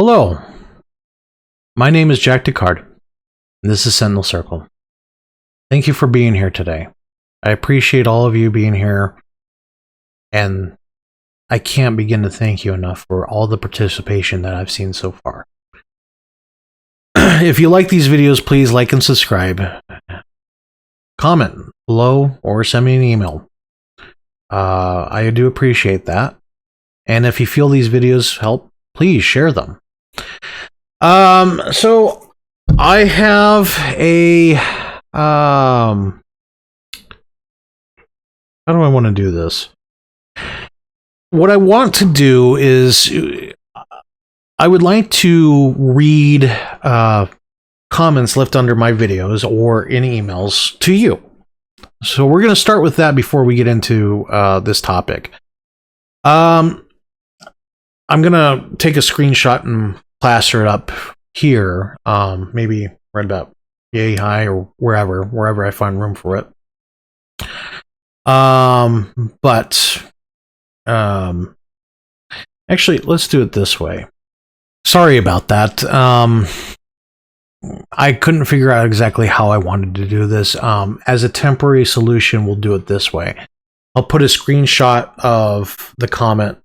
Hello, my name is Jack Descartes, and this is Sentinel Circle. Thank you for being here today. I appreciate all of you being here, and I can't begin to thank you enough for all the participation that I've seen so far. If you like these videos, please like and subscribe. Comment below or send me an email. I do appreciate that. And if you feel these videos help, please share them. So I have a how do I want to do this? What I want to do is I would like to read comments left under my videos or in emails to you. So we're going to start with that before we get into this topic. I'm going to take a screenshot and plaster it up here, maybe right about yay high or wherever I find room for it. Actually, let's do it this way. Sorry about that. I couldn't figure out exactly how I wanted to do this. As a temporary solution, we'll do it this way. I'll put a screenshot of the comment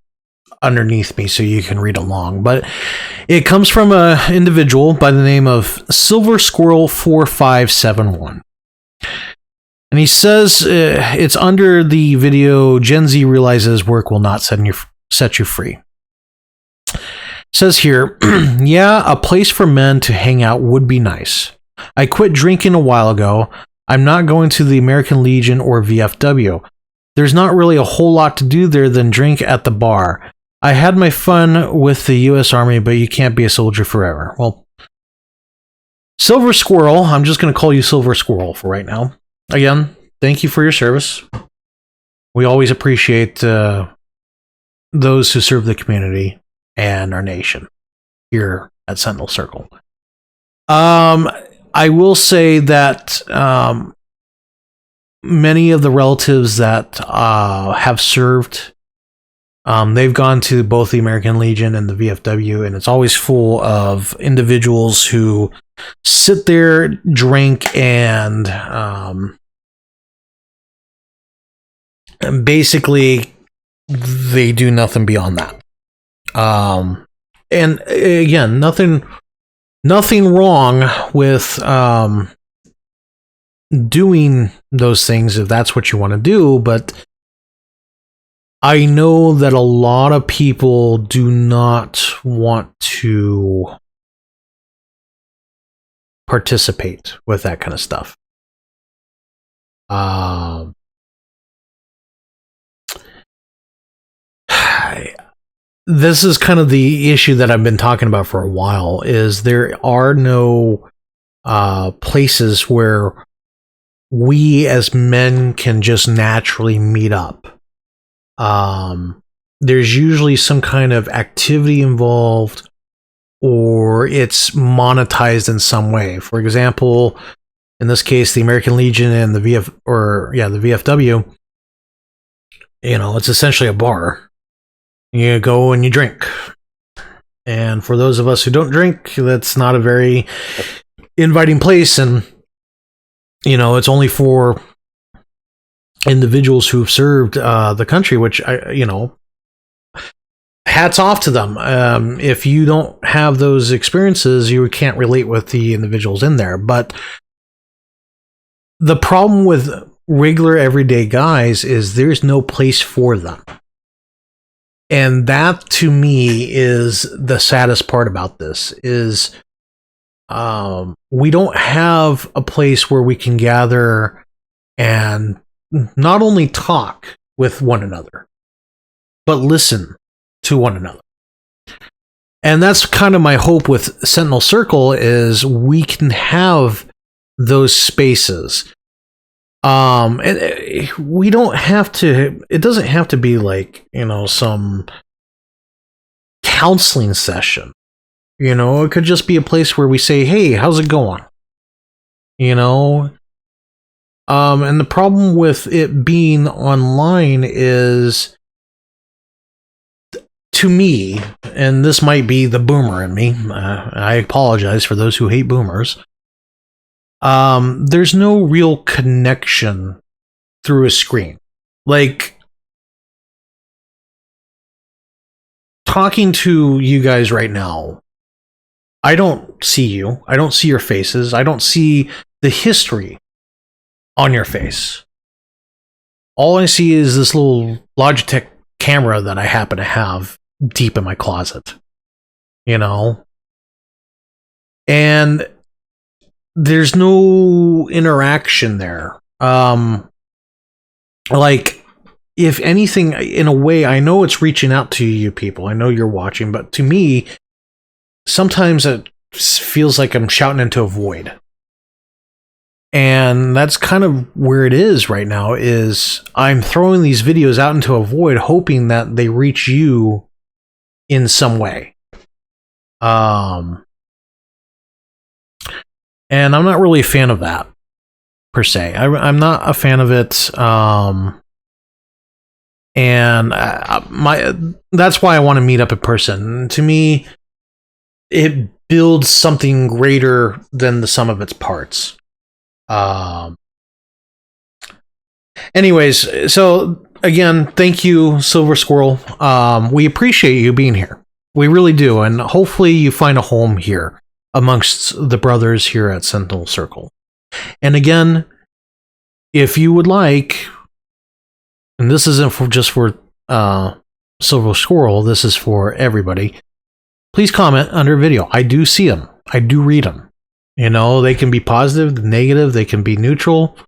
underneath me so you can read along. But it comes from an individual by the name of Silver Squirrel 4571. And he says it's under the video Gen Z realizes work will not set you free. Says here, yeah, a place for men to hang out would be nice. I quit drinking a while ago. I'm not going to the American Legion or VFW. There's not really a whole lot to do there than drink at the bar. I had my fun with the U.S. Army, but you can't be a soldier forever. Well, Silver Squirrel, I'm just going to call you Silver Squirrel for right now. Again, thank you for your service. We always appreciate those who serve the community and our nation here at Sentinel Circle. I will say that many of the relatives that have served, they've gone to both the American Legion and the VFW, and it's always full of individuals who sit there, drink, and basically they do nothing beyond that. And again, nothing wrong with doing those things if that's what you want to do, but I know that a lot of people do not want to participate with that kind of stuff. This is kind of the issue that I've been talking about for a while, is there are no places where we as men can just naturally meet up. There's usually some kind of activity involved, or it's monetized in some way. For example, in this case, the American Legion and the VFW, it's essentially a bar. You go and you drink. And for those of us who don't drink, that's not a very inviting place. And, it's only for individuals who've served the country, which, hats off to them. If you don't have those experiences, you can't relate with the individuals in there. But the problem with regular everyday guys is there's no place for them. And that, to me, is the saddest part about this, is we don't have a place where we can gather and not only talk with one another, but listen to one another. And that's kind of my hope with Sentinel Circle, is we can have those spaces. And we don't have to, it doesn't have to be like, some counseling session. It could just be a place where we say, hey, how's it going? And the problem with it being online is to me, and this might be the boomer in me, I apologize for those who hate boomers. There's no real connection through a screen. Like, talking to you guys right now, I don't see you. I don't see your faces. I don't see the history on your face. All I see is this little Logitech camera that I happen to have deep in my closet. You know? And there's no interaction there. Like, if anything, in a way, I know it's reaching out to you people. I know you're watching, but to me, sometimes it feels like I'm shouting into a void. And that's kind of where it is right now, is I'm throwing these videos out into a void, hoping that they reach you in some way. And I'm not really a fan of that, per se. I'm not a fan of it. And that's why I want to meet up in person. To me, it builds something greater than the sum of its parts. Anyways, so again, thank you, Silver Squirrel. We appreciate you being here. We really do. And hopefully you find a home here amongst the brothers here at Sentinel Circle. And again, if you would like, and this isn't just for Silver Squirrel, this is for everybody, please comment under a video. I do see them. I do read them. You know, they can be positive, negative, they can be neutral.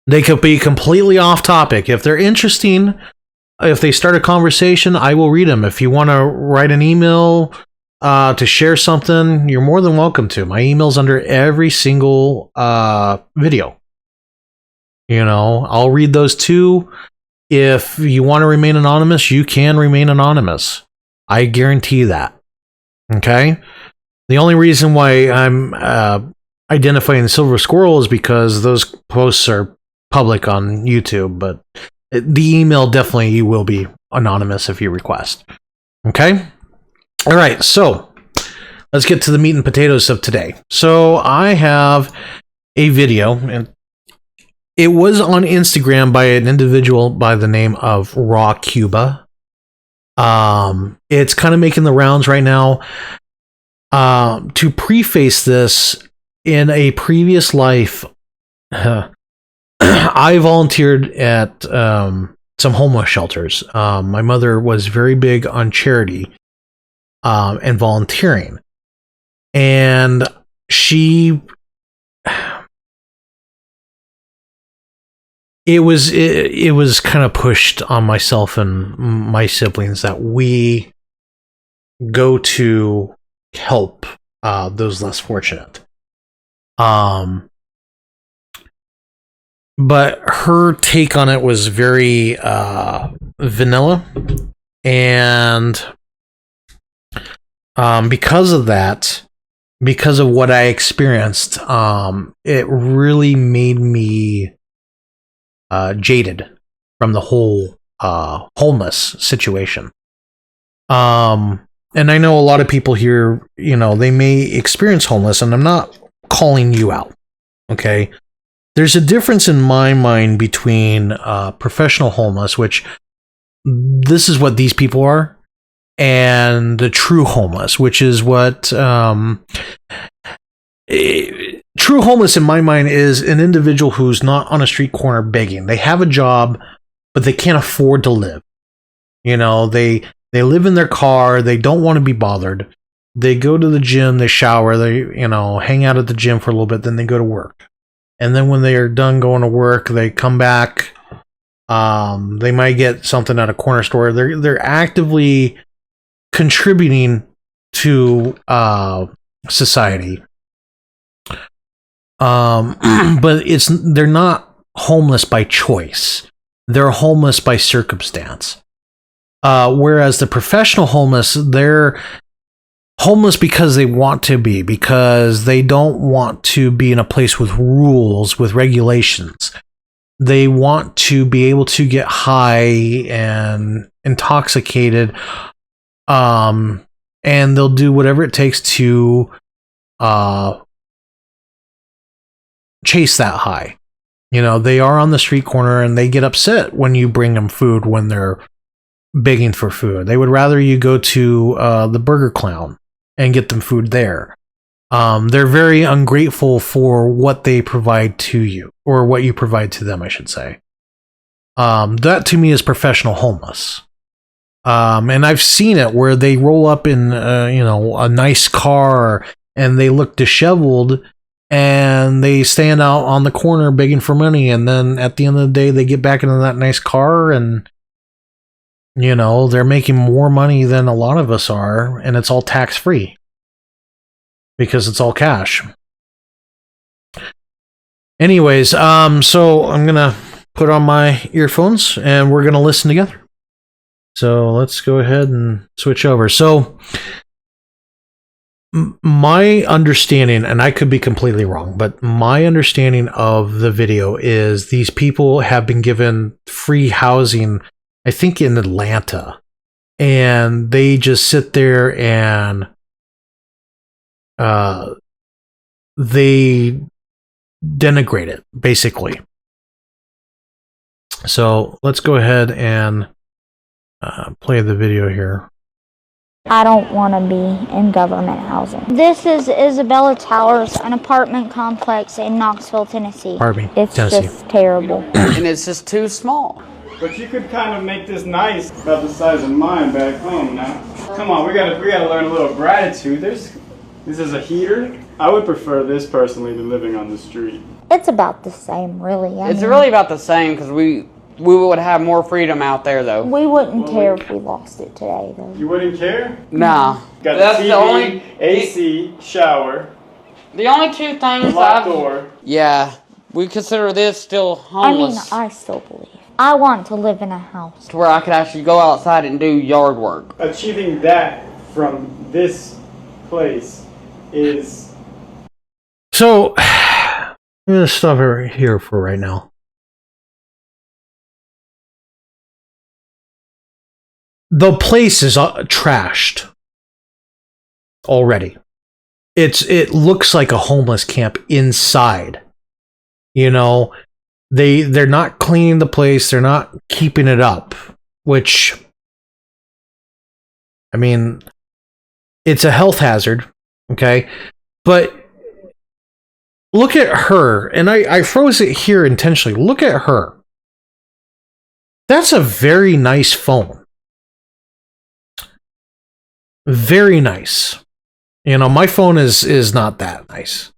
They could be completely off topic. If they're interesting, if they start a conversation, I will read them. If you want to write an email to share something, you're more than welcome to. My email's under every single video. You know, I'll read those too. If you want to remain anonymous, you can remain anonymous. I guarantee that. Okay? The only reason why I'm identifying the Silver Squirrel is because those posts are public on YouTube, but the email definitely will be anonymous if you request. Okay? All right, so let's get to the meat and potatoes of today. So I have a video, and it was on Instagram by an individual by the name of Raw Cuba. It's kind of making the rounds right now. To preface this, in a previous life, I volunteered at some homeless shelters. My mother was very big on charity and volunteering. And it was kind of pushed on myself and my siblings that we go to help those less fortunate. But her take on it was very vanilla, and because of that, because of what I experienced, it really made me jaded from the whole homeless situation. And I know a lot of people here, you know, they may experience homeless, and I'm not calling you out, okay? There's a difference in my mind between professional homeless, which this is what these people are, and the true homeless, which is what true homeless in my mind is an individual who's not on a street corner begging. They have a job, but they can't afford to live. You know, they live in their car. They don't want to be bothered. They go to the gym, they shower, they, you know, hang out at the gym for a little bit, then they go to work. And then when they are done going to work, they come back. They might get something at a corner store. They're actively contributing to society. But they're not homeless by choice. They're homeless by circumstance. Whereas the professional homeless, they're homeless because they want to be, because they don't want to be in a place with rules, with regulations. They want to be able to get high and intoxicated And they'll do whatever it takes to chase that high. You know, they are on the street corner and they get upset when you bring them food when they're begging for food. They would rather you go to the Burger Clown and get them food there. They're very ungrateful for what they provide to you, or what you provide to them, I should say. That to me is professional homeless. And I've seen it where they roll up in, a nice car and they look disheveled and they stand out on the corner begging for money. And then at the end of the day, they get back into that nice car and, they're making more money than a lot of us are. And it's all tax free because it's all cash. Anyways, so I'm going to put on my earphones and we're going to listen together. So let's go ahead and switch over. So my understanding, and I could be completely wrong, but my understanding of the video is these people have been given free housing, I think in Atlanta, and they just sit there and they denigrate it, basically. So let's go ahead and play the video here. I don't want to be in government housing. This is Isabella Towers, an apartment complex in Knoxville, Tennessee. It's Tennessee. Just terrible. And it's just too small. But you could kind of make this nice, about the size of mine back home now. Come on, we gotta learn a little gratitude. This is a heater. I would prefer this personally to living on the street. It's about the same, really. It's really about the same because we would have more freedom out there, though. We wouldn't care if we lost it today, though. You wouldn't care? Nah. Got That's TV, the only AC, shower, The only two things locked door. Yeah, we consider this still homeless. I still believe. I want to live in a house to where I could actually go outside and do yard work. Achieving that from this place is... So, I'm going to stop here for right now. The place is trashed already. It looks like a homeless camp inside. They're not cleaning the place. They're not keeping it up, which, I mean, it's a health hazard. Okay. But look at her. And I froze it here intentionally. Look at her. That's a very nice phone. Very nice. My phone is not that nice.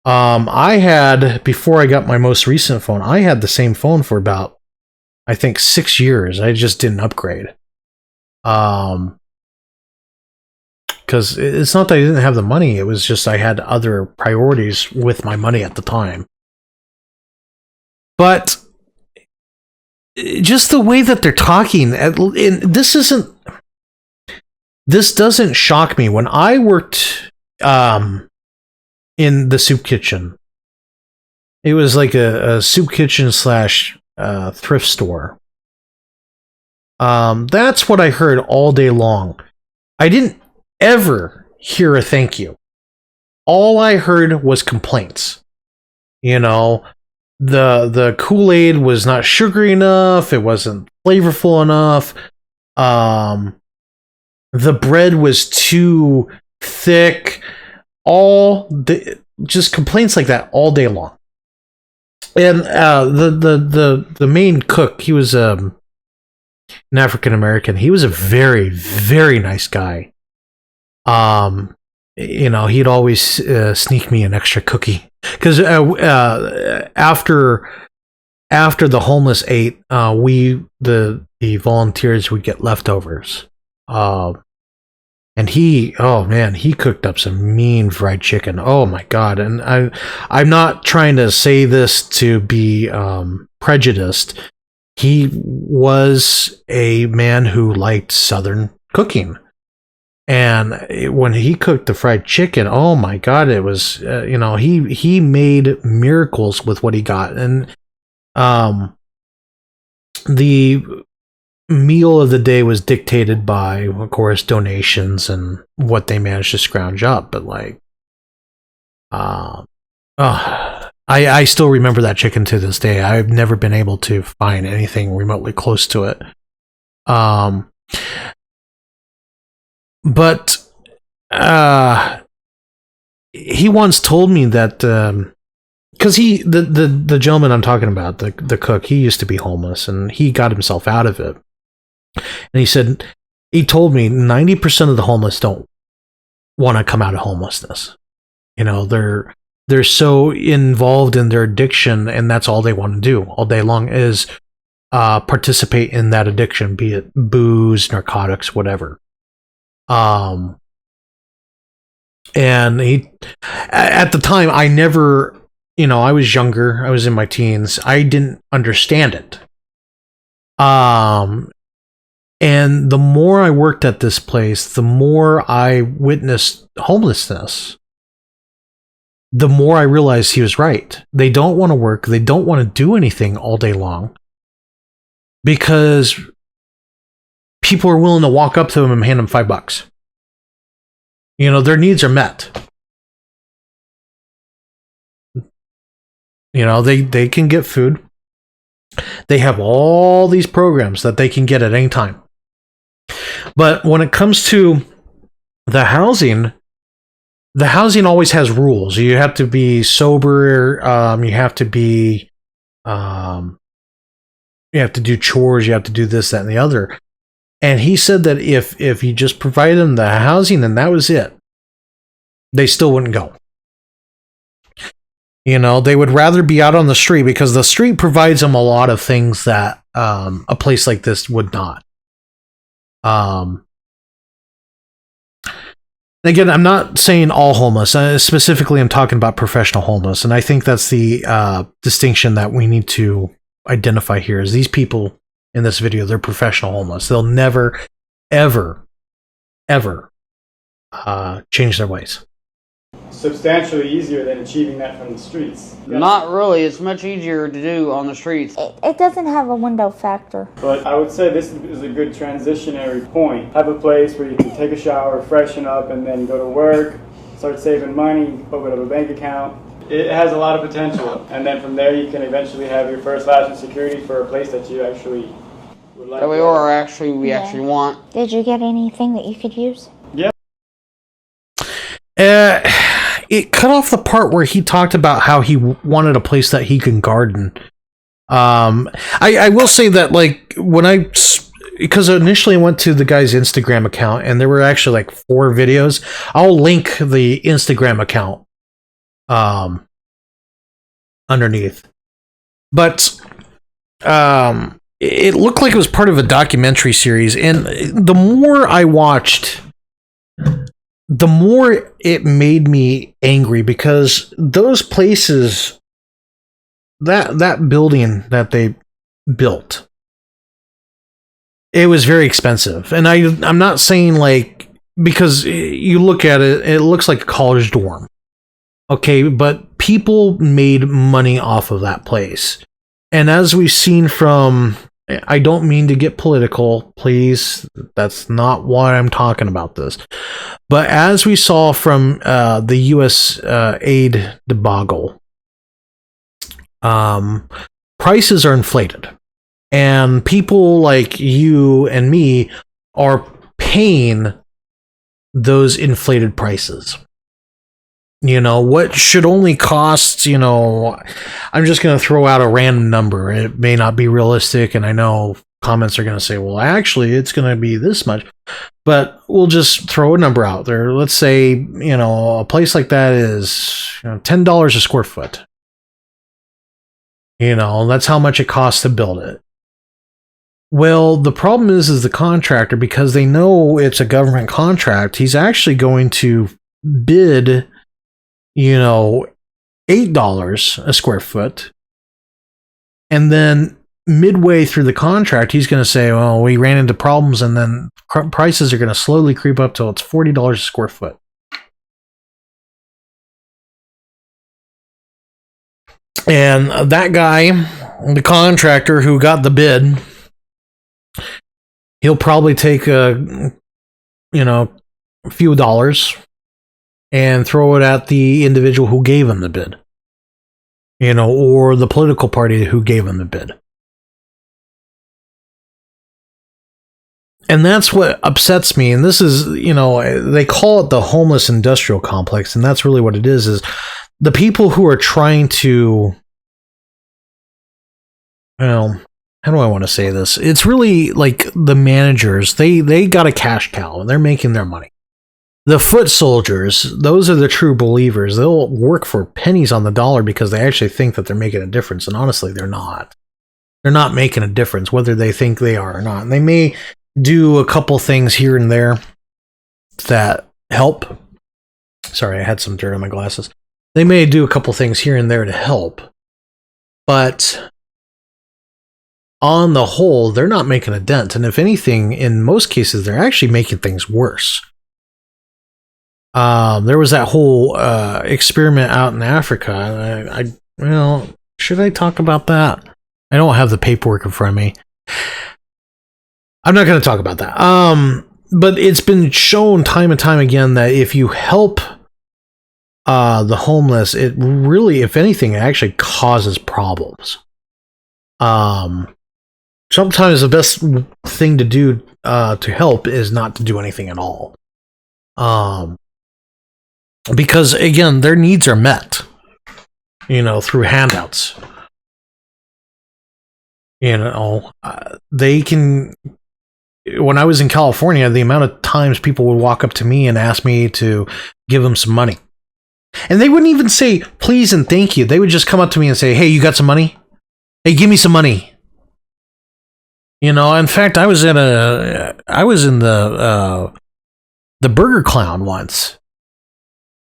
I had, before I got my most recent phone, I had the same phone for about, I think, 6 years. I just didn't upgrade. Because it's not that I didn't have the money. It was just I had other priorities with my money at the time. But just the way that they're talking, this doesn't shock me. When I worked in the soup kitchen, it was like a soup kitchen / thrift store. That's what I heard all day long. I didn't ever hear a thank you. All I heard was complaints. The Kool-Aid was not sugary enough. It wasn't flavorful enough. The bread was too thick. Just complaints like that all day long. And the main cook, he was an African American. He was a very, very nice guy. He'd always sneak me an extra cookie because after the homeless ate, the volunteers would get leftovers. And he cooked up some mean fried chicken. Oh my God. And I'm not trying to say this to be prejudiced. He was a man who liked Southern cooking. And when he cooked the fried chicken, oh my God, it was, he made miracles with what he got. And the meal of the day was dictated by, of course, donations and what they managed to scrounge up. But like, I still remember that chicken to this day. I've never been able to find anything remotely close to it. But he once told me that because the gentleman I'm talking about, the cook, he used to be homeless and he got himself out of it. And he told me 90% of the homeless don't want to come out of homelessness. You know, they're so involved in their addiction, and that's all they want to do all day long is participate in that addiction, be it booze, narcotics, whatever. And he, at the time, I never, you know, I was younger, I was in my teens, I didn't understand it. And the more I worked at this place, the more I witnessed homelessness, the more I realized he was right. They don't want to work. They don't want to do anything all day long because people are willing to walk up to them and hand them $5. You know, their needs are met. You know, they can get food. They have all these programs that they can get at any time. But when it comes to the housing always has rules. You have to be sober. You have to be, you have to do chores. You have to do this, that, and the other. And he said that if you just provide them the housing and that was it, they still wouldn't go. You know, they would rather be out on the street because the street provides them a lot of things that a place like this would not. Again, I'm not saying all homeless. Specifically, I'm talking about professional homeless. And I think that's the distinction that we need to identify here is these people in this video, they're professional homeless. They'll never, ever, ever change their ways. Substantially easier than achieving that from the streets. Not really. It's much easier to do on the streets. It doesn't have a window factor. But I would say this is a good transitionary point. Have a place where you can take a shower, freshen up, and then go to work, start saving money, open up a bank account. It has a lot of potential. And then from there you can eventually have your first latch of security for a place that you actually would like. That we are actually, we actually want. Did you get anything that you could use? Yeah. It cut off the part where he talked about how he wanted a place that he can garden. I will say that, like, when because initially I went to the guy's Instagram account and there were actually like 4 videos. I'll link the Instagram account underneath. But it looked like it was part of a documentary series, and the more I watched, the more it made me angry because those places, that building that they built, it was very expensive. And I'm not saying like, because you look at it, it looks like a college dorm. Okay, but people made money off of that place. And as we've seen from, I don't mean to get political, please. That's not why I'm talking about this. But as we saw from the U.S. aid debacle, prices are inflated. And people like you and me are paying those inflated prices. You know, what should only cost, you know, I'm just going to throw out a random number. It may not be realistic, and I know comments are going to say, well, actually, it's going to be this much. But we'll just throw a number out there. Let's say, you know, a place like that is, you know, $10 a square foot. You know, that's how much it costs to build it. Well, the problem is the contractor, because they know it's a government contract, he's actually going to bid, you know, $8 a square foot. And then midway through the contract, he's going to say, well, we ran into problems, and then prices are going to slowly creep up till it's $40 a square foot. And that guy, the contractor who got the bid, He'll probably take a few dollars and throw it at the individual who gave him the bid, or the political party who gave him the bid. And that's what upsets me. And this is, they call it the homeless industrial complex. And that's really what it is the people who are trying to, how do I want to say this? It's really like the managers, they got a cash cow and they're making their money. The foot soldiers, those are the true believers. They'll work for pennies on the dollar because they actually think that they're making a difference. And honestly, they're not. They're not making a difference, whether they think they are or not. And they may do a couple things here and there that help. Sorry, I had some dirt on my glasses. They may do a couple things here and there to help. But on the whole, they're not making a dent. And if anything, in most cases, they're actually making things worse. There was that whole experiment out in Africa. Should I talk about that? I don't have the paperwork in front of me. I'm not going to talk about that. But it's been shown time and time again that if you help the homeless, it really, if anything, it actually causes problems. Sometimes the best thing to do to help is not to do anything at all. Because again, their needs are met, through handouts. They can. When I was in California, the amount of times people would walk up to me and ask me to give them some money, and they wouldn't even say please and thank you. They would just come up to me and say, "Hey, you got some money? Hey, give me some money." In fact, I was in the Burger Clown once.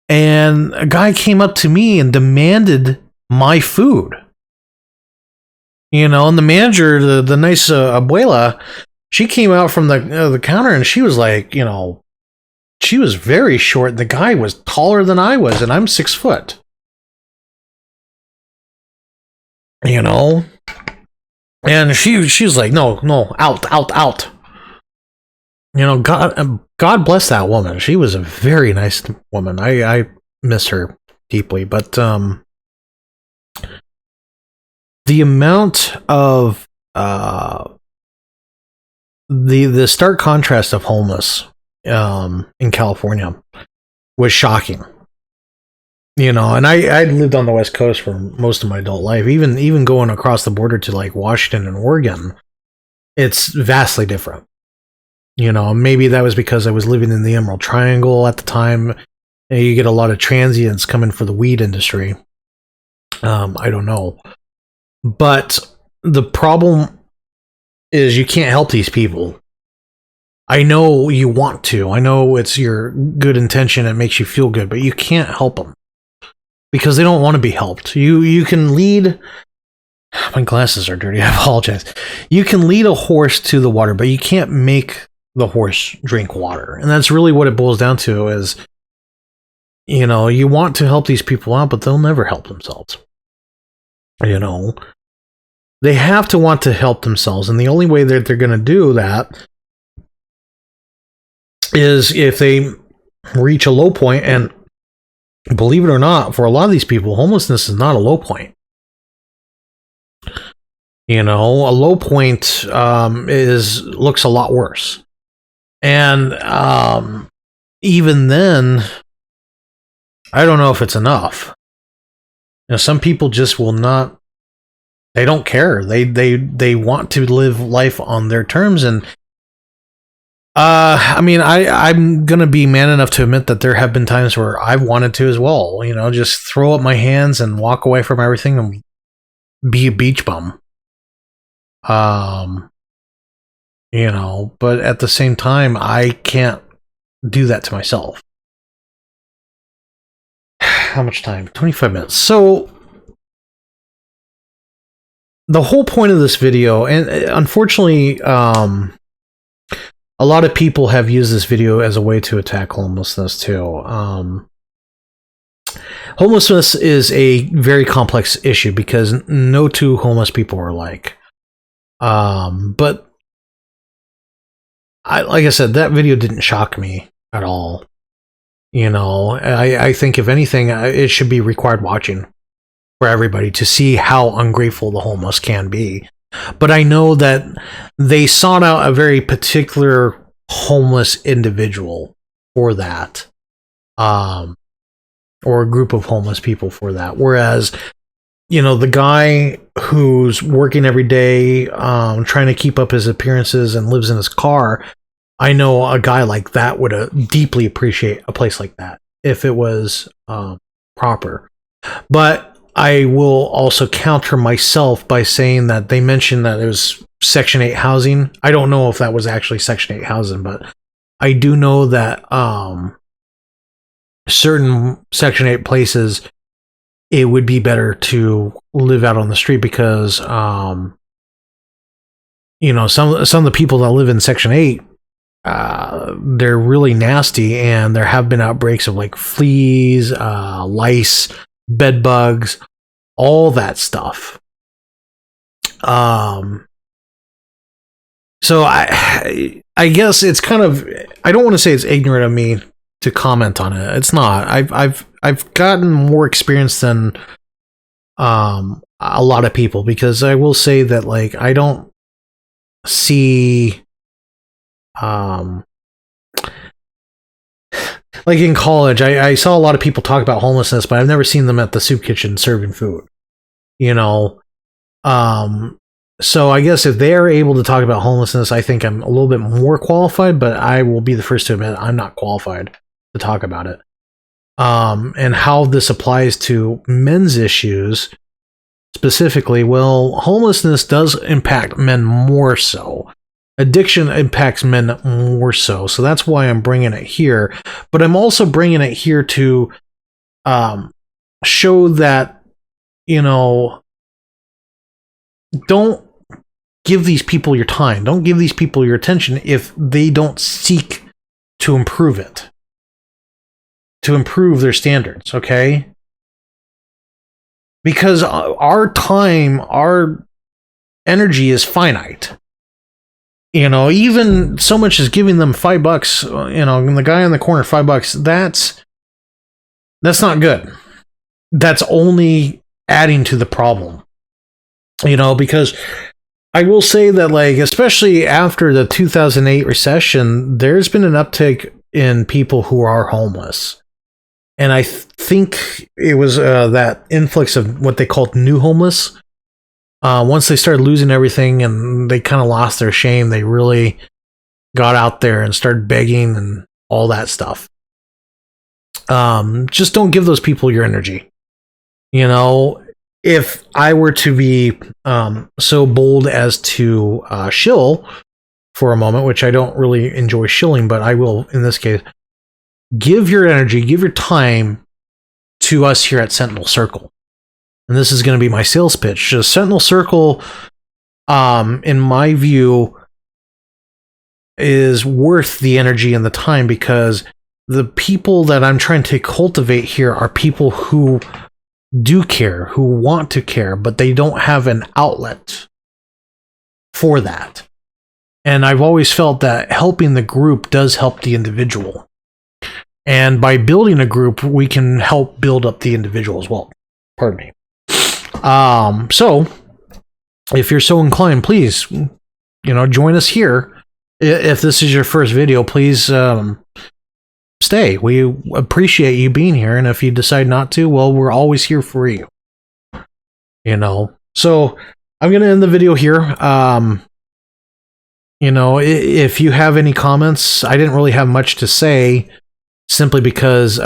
And a guy came up to me and demanded my food. And the manager, the nice abuela, she came out from the counter and she was like, she was very short. The guy was taller than I was, and I'm 6 foot. And she was like, no, out. God bless that woman. She was a very nice woman. I miss her deeply. But the amount of the stark contrast of homeless in California was shocking. And I'd lived on the West Coast for most of my adult life. Even going across the border to like Washington and Oregon, it's vastly different. Maybe that was because I was living in the Emerald Triangle at the time. You get a lot of transients coming for the weed industry. I don't know. But the problem is you can't help these people. I know you want to. I know it's your good intention. It makes you feel good, but you can't help them because they don't want to be helped. You can lead... My glasses are dirty. I apologize. You can lead a horse to the water, but you can't make the horse drink water. And that's really what it boils down to is, you want to help these people out, but they'll never help themselves. They have to want to help themselves. And the only way that they're going to do that is if they reach a low point. And believe it or not, for a lot of these people, homelessness is not a low point. A low point looks a lot worse. And even then, I don't know if it's enough. Some people just will not. They don't care. They want to live life on their terms. And I'm gonna be man enough to admit that there have been times where I've wanted to as well. Just throw up my hands and walk away from everything and be a beach bum. But at the same time, I can't do that to myself. How much time? 25 minutes. So the whole point of this video, and unfortunately, a lot of people have used this video as a way to attack homelessness too. Homelessness is a very complex issue because no two homeless people are alike. But like I said, that video didn't shock me at all. You know, I think if anything, it should be required watching for everybody to see how ungrateful the homeless can be. But I know that they sought out a very particular homeless individual for that, or a group of homeless people for that. Whereas, you know, the guy who's working every day, trying to keep up his appearances and lives in his car, I know a guy like that would deeply appreciate a place like that if it was proper. But I will also counter myself by saying that they mentioned that it was Section 8 housing. I don't know if that was actually Section 8 housing, but I do know that certain Section 8 places, it would be better to live out on the street because, you know, some of the people that live in Section 8, they're really nasty, and there have been outbreaks of like fleas, lice, bed bugs, all that stuff. So I guess it's kind of, I don't want to say it's ignorant of me to comment on it. It's not. I've gotten more experience than a lot of people, because I will say that, like, I don't see like in college, I saw a lot of people talk about homelessness, but I've never seen them at the soup kitchen serving food, you know. So I guess if they're able to talk about homelessness, I think I'm a little bit more qualified, but I will be the first to admit I'm not qualified to talk about it. And how this applies to men's issues specifically, well, homelessness does impact men more so. Addiction impacts men more so. So that's why I'm bringing it here. But I'm also bringing it here to show that, you know, don't give these people your time. Don't give these people your attention if they don't seek to improve it, to improve their standards, okay? Because our time, our energy is finite. You know, even so much as giving them $5, you know, and the guy in the corner, $5, that's not good. That's only adding to the problem. You know, because I will say that, like, especially after the 2008 recession, there's been an uptick in people who are homeless. And I think it was that influx of what they called new homeless. Once they started losing everything and they kind of lost their shame, they really got out there and started begging and all that stuff. Just don't give those people your energy. You know, if I were to be so bold as to shill for a moment, which I don't really enjoy shilling, but I will in this case, give your energy, give your time to us here at Sentinel Circle. And this is going to be my sales pitch. Just Sentinel Circle, in my view, is worth the energy and the time, because the people that I'm trying to cultivate here are people who do care, who want to care, but they don't have an outlet for that. And I've always felt that helping the group does help the individual. And by building a group, we can help build up the individual as well. Pardon me. So if you're so inclined, please, you know, join us here. If this is your first video, please stay. We appreciate you being here. And if you decide not to, well, we're always here for you. You know, so I'm going to end the video here. You know, if you have any comments, I didn't really have much to say, simply because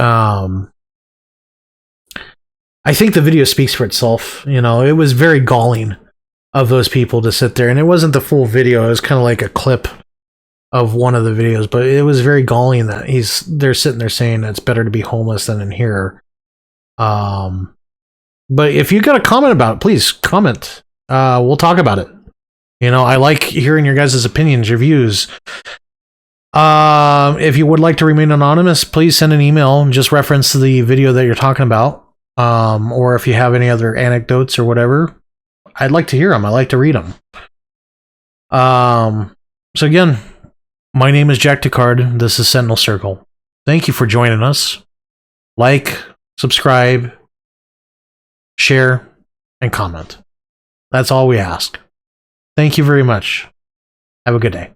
I think the video speaks for itself. You know, it was very galling of those people to sit there, and it wasn't the full video. It was kind of like a clip of one of the videos, but it was very galling that they're sitting there saying that it's better to be homeless than in here. But if you got a comment about it, please comment. We'll talk about it. You know, I like hearing your guys' opinions, your views. If you would like to remain anonymous, please send an email and just reference the video that you're talking about. Or if you have any other anecdotes or whatever, I'd like to hear them. I like to read them. So again, My name is Jack Ducard. This is Sentinel Circle. Thank you for joining us. Like, subscribe, share, and comment. That's all we ask. Thank you very much. Have a good day.